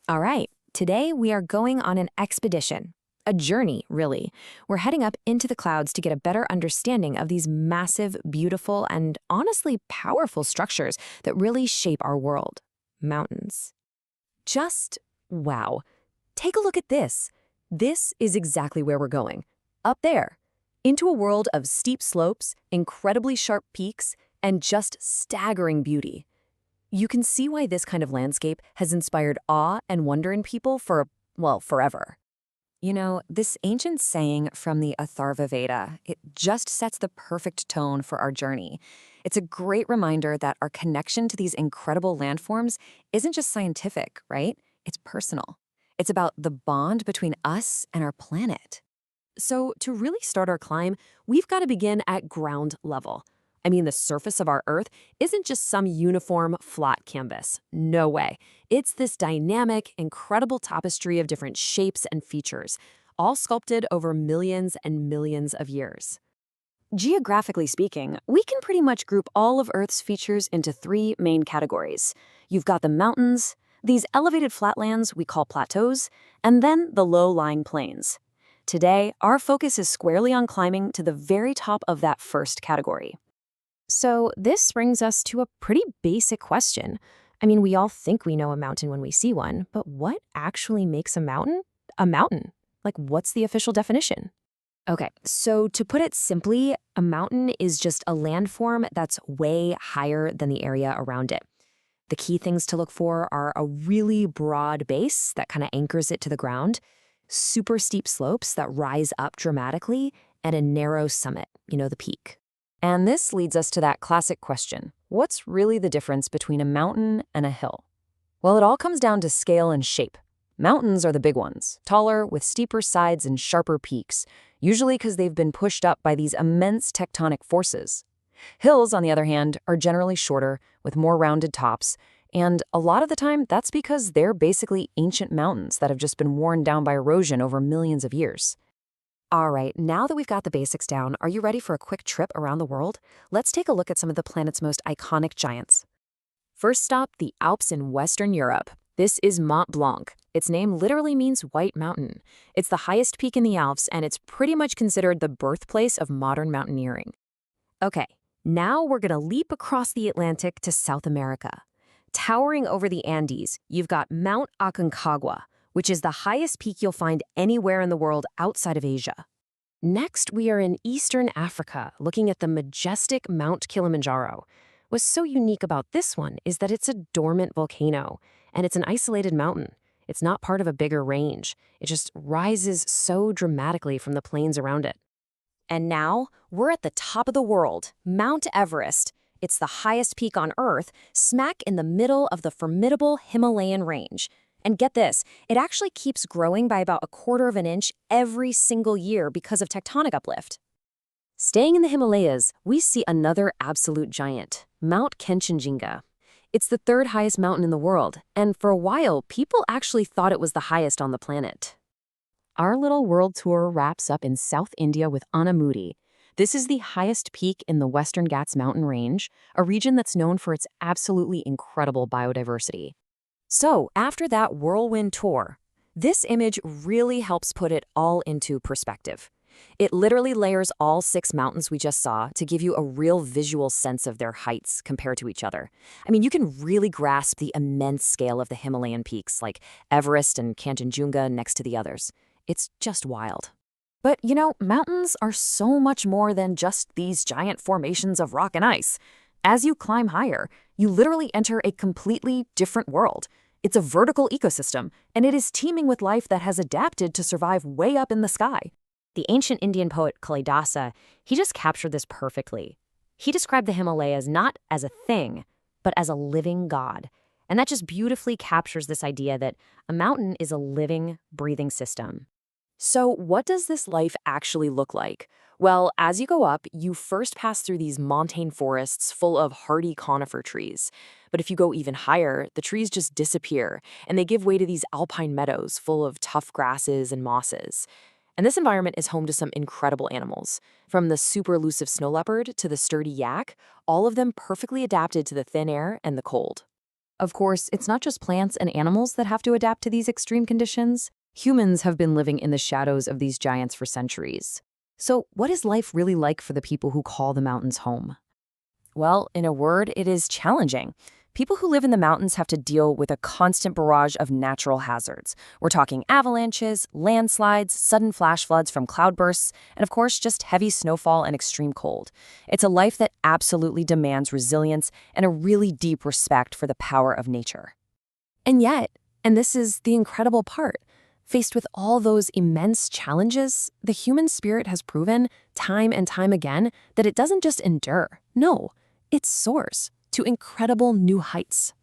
All right, today we are going on an expedition. A journey, really. We're heading up into the clouds to get a better understanding of these massive, beautiful, and honestly powerful structures that really shape our world. Mountains. Just wow. Take a look at this. This is exactly where we're going. Up there. Into a world of steep slopes, incredibly sharp peaks, and just staggering beauty. You can see why this kind of landscape has inspired awe and wonder in people for, well, forever. This ancient saying from the Atharva Veda, it just sets the perfect tone for our journey. It's a great reminder that our connection to these incredible landforms isn't just scientific, right? It's personal. It's about the bond between us and our planet. So to really start our climb, we've got to begin at ground level. I mean, the surface of our Earth isn't just some uniform, flat canvas. No way. It's this dynamic, incredible tapestry of different shapes and features, all sculpted over millions and millions of years. Geographically speaking, we can pretty much group all of Earth's features into three main categories. You've got the mountains, these elevated flatlands we call plateaus, and then the low-lying plains. Today, our focus is squarely on climbing to the very top of that first category. So this brings us to a pretty basic question. I mean, we all think we know a mountain when we see one, but what actually makes a mountain a mountain? Like, what's the official definition? Okay, so to put it simply, a mountain is just a landform that's way higher than the area around it. The key things to look for are a really broad base that kind of anchors it to the ground, super steep slopes that rise up dramatically, and a narrow summit, the peak. And this leads us to that classic question. What's really the difference between a mountain and a hill? Well, it all comes down to scale and shape. Mountains are the big ones, taller, with steeper sides and sharper peaks, usually because they've been pushed up by these immense tectonic forces. Hills, on the other hand, are generally shorter, with more rounded tops, and a lot of the time that's because they're basically ancient mountains that have just been worn down by erosion over millions of years. All right, now that we've got the basics down, are you ready for a quick trip around the world? Let's take a look at some of the planet's most iconic giants. First stop, the Alps in Western Europe. This is Mont Blanc. Its name literally means white mountain. It's the highest peak in the Alps, and it's pretty much considered the birthplace of modern mountaineering. Okay, now we're gonna leap across the Atlantic to South America. Towering over the Andes, you've got Mount Aconcagua, which is the highest peak you'll find anywhere in the world outside of Asia. Next, we are in Eastern Africa, looking at the majestic Mount Kilimanjaro. What's so unique about this one is that it's a dormant volcano, and it's an isolated mountain. It's not part of a bigger range. It just rises so dramatically from the plains around it. And now, we're at the top of the world, Mount Everest. It's the highest peak on Earth, smack in the middle of the formidable Himalayan range. And get this, it actually keeps growing by about 1/4 of an inch every single year because of tectonic uplift. Staying in the Himalayas, we see another absolute giant, Mount Kanchenjunga. It's the third highest mountain in the world, and for a while, people actually thought it was the highest on the planet. Our little world tour wraps up in South India with Anamudi. This is the highest peak in the Western Ghats mountain range, a region that's known for its absolutely incredible biodiversity. So, after that whirlwind tour, this image really helps put it all into perspective. It literally layers all 6 mountains we just saw to give you a real visual sense of their heights compared to each other. I mean, you can really grasp the immense scale of the Himalayan peaks like Everest and Kanchenjunga next to the others. It's just wild. But, mountains are so much more than just these giant formations of rock and ice. As you climb higher, you literally enter a completely different world. It's a vertical ecosystem, and it is teeming with life that has adapted to survive way up in the sky. The ancient Indian poet Kalidasa, he just captured this perfectly. He described the Himalayas not as a thing, but as a living god. And that just beautifully captures this idea that a mountain is a living, breathing system. So what does this life actually look like? Well, as you go up, you first pass through these montane forests full of hardy conifer trees. But if you go even higher, the trees just disappear, and they give way to these alpine meadows full of tough grasses and mosses. And this environment is home to some incredible animals. From the super elusive snow leopard to the sturdy yak, all of them perfectly adapted to the thin air and the cold. Of course, it's not just plants and animals that have to adapt to these extreme conditions. Humans have been living in the shadows of these giants for centuries. So, what is life really like for the people who call the mountains home? Well, in a word, it is challenging. People who live in the mountains have to deal with a constant barrage of natural hazards. We're talking avalanches, landslides, sudden flash floods from cloudbursts, and of course, just heavy snowfall and extreme cold. It's a life that absolutely demands resilience and a really deep respect for the power of nature. And yet, and this is the incredible part, faced with all those immense challenges, the human spirit has proven time and time again that it doesn't just endure. No, it soars to incredible new heights.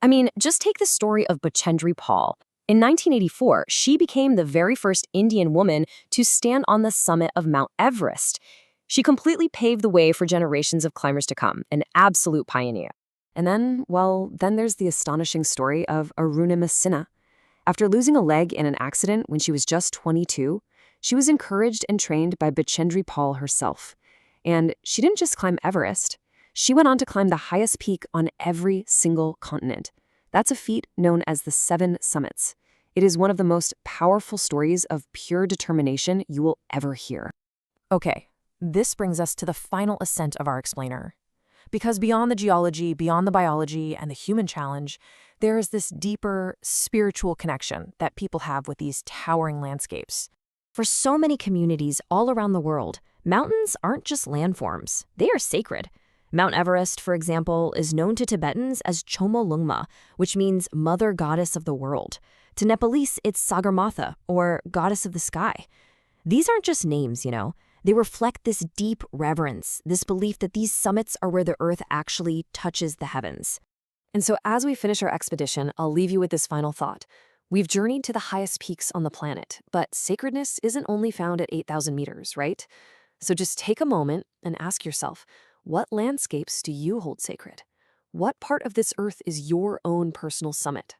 I mean, just take the story of Bachendri Paul. In 1984, she became the very first Indian woman to stand on the summit of Mount Everest. She completely paved the way for generations of climbers to come, an absolute pioneer. And then there's the astonishing story of Arunima Sinha. After losing a leg in an accident when she was just 22, she was encouraged and trained by Bachendri Paul herself. And she didn't just climb Everest. She went on to climb the highest peak on every single continent. That's a feat known as the 7 Summits. It is one of the most powerful stories of pure determination you will ever hear. Okay, this brings us to the final ascent of our explainer. Because beyond the geology, beyond the biology, and the human challenge, there is this deeper spiritual connection that people have with these towering landscapes. For so many communities all around the world, mountains aren't just landforms, they are sacred. Mount Everest, for example, is known to Tibetans as Chomolungma, which means Mother Goddess of the World. To Nepalese, it's Sagarmatha, or Goddess of the Sky. These aren't just names, They reflect this deep reverence, this belief that these summits are where the earth actually touches the heavens. And so as we finish our expedition, I'll leave you with this final thought. We've journeyed to the highest peaks on the planet, but sacredness isn't only found at 8,000 meters, right? So just take a moment and ask yourself, what landscapes do you hold sacred? What part of this earth is your own personal summit?